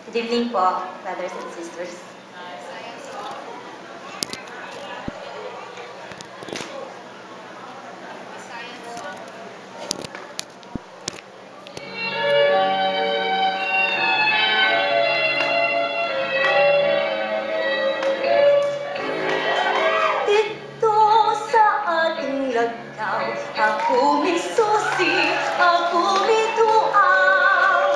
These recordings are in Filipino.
Good evening po, brothers and sisters. Dito sa ating lagaw, ako may susi, ako may tuaw.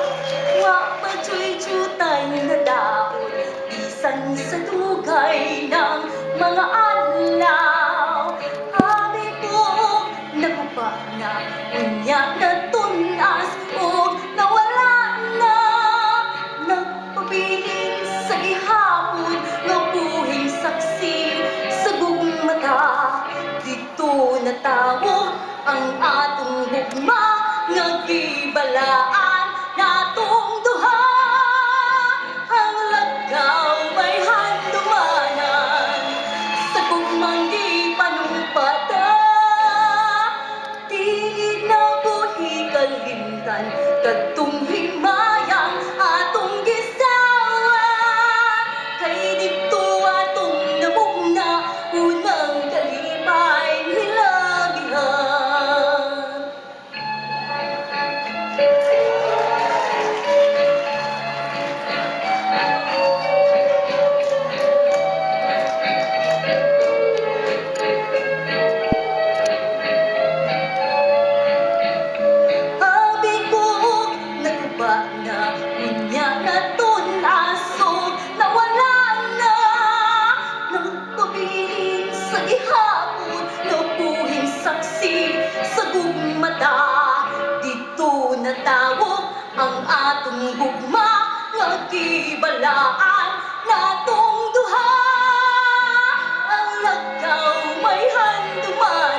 Wa pa juy-jutay na daon, bisan sa dugay ng mga adlaw. Ami ko, naguba na, unya na tunas, o nawala na. Nagpabilin sa gihapon, nga buhing saksi sa gugmata. Dito natawo ang atong hugma, nga gibalaan natong duha. Ang lagaw may handumanan, sa gugmang di panumpata. Di na buhi kalimtan, kadtong himayang atong gisawa. Kay dito atong namugna, unang kalipay hilagihan. Abi ko, naguba na, unya na tunasog, nawala na. Nagpabilin sa gihapon, nabuhing saksi sa gugmata. Dito natawag ang atong gugma, nga gibalaan natong duha. Ang lagaw may handuman,